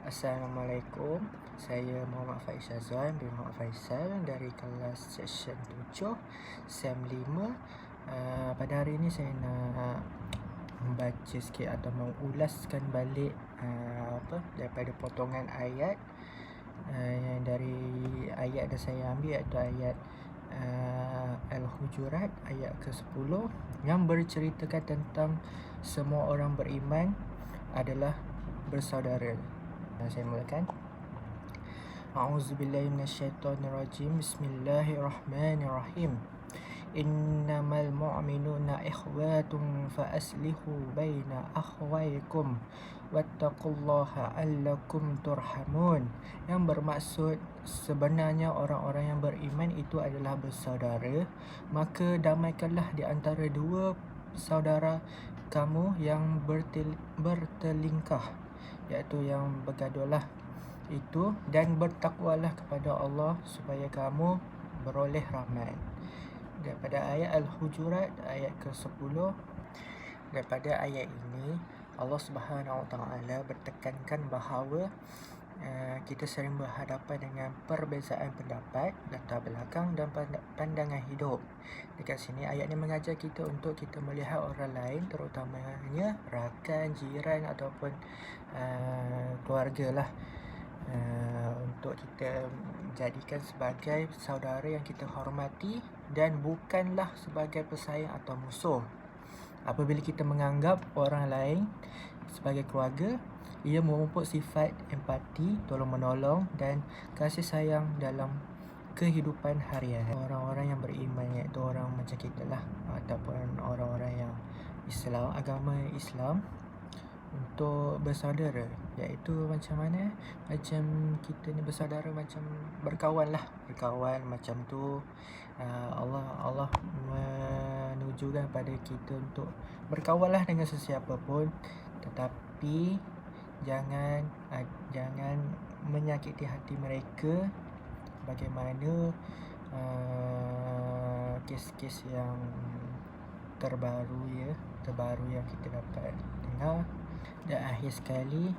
Assalamualaikum. Saya Muhammad Faiz Azwan bin Muhammad Faisal dari kelas section 7 SEM 5. Pada hari ini saya nak membaca sikit atau mengulaskan balik daripada potongan ayat yang dari ayat yang saya ambil, iaitu ayat Al-Hujurat ayat ke-10 yang berceritakan tentang semua orang beriman adalah bersaudara. Saya mulakan. A'udzubillahi minasyaitonirrajim. Bismillahirrahmanirrahim. Innamal mu'minuna ikhwatun fa aslihu baina akhwaykum wattaqullaha allakum turhamun. Yang bermaksud sebenarnya orang-orang yang beriman itu adalah bersaudara, maka damaikanlah di antara dua saudara kamu yang bertelingkah, iaitu yang bergaduhlah itu, dan bertakwalah kepada Allah supaya kamu beroleh rahmat. Daripada ayat Al-Hujurat ayat ke-10. Daripada ayat ini Allah Subhanahu Wa Taala bertekankan bahawa kita sering berhadapan dengan perbezaan pendapat, latar belakang dan pandangan hidup. Dekat sini ayat ini mengajar kita untuk kita melihat orang lain, terutamanya rakan, jiran ataupun keluarga lah, untuk kita jadikan sebagai saudara yang kita hormati dan bukanlah sebagai pesaing atau musuh. Apabila kita menganggap orang lain sebagai keluarga, ia memupuk sifat empati, tolong menolong dan kasih sayang dalam kehidupan harian. Orang-orang yang beriman, iaitu orang macam kita lah, ataupun orang-orang yang Islam, agama Islam, untuk bersaudara, iaitu macam mana? Macam kita ni bersaudara macam berkawan lah, berkawan macam tu. Allah menujukan pada kita untuk berkawanlah dengan sesiapa pun, tetapi jangan menyakiti hati mereka. Bagaimana kes-kes yang terbaru yang kita dapat dengar. Dan akhir sekali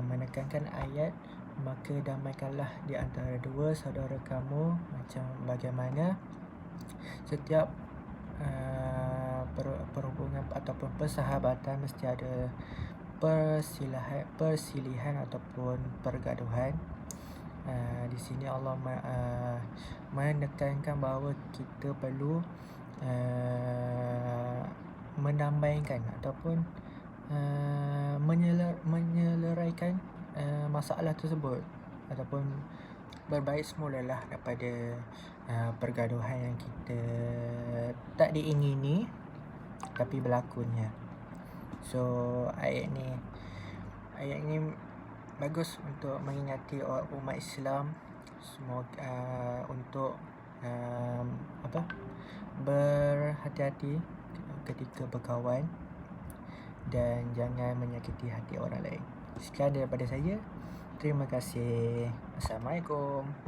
menekankan ayat, maka damaikanlah di antara dua saudara kamu, macam bagaimana setiap perhubungan ataupun persahabatan mesti ada persilihan ataupun pergaduhan. Di sini Allah menekankan bahawa kita perlu menambahkan ataupun menyelesaikan masalah tersebut, ataupun berbaik semulalah daripada pergaduhan yang kita tak diingini tapi berlakunya. So ayat ni bagus untuk mengingati umat Islam semoga untuk berhati-hati ketika berkawan dan jangan menyakiti hati orang lain. Sekian daripada saya. Terima kasih. Assalamualaikum.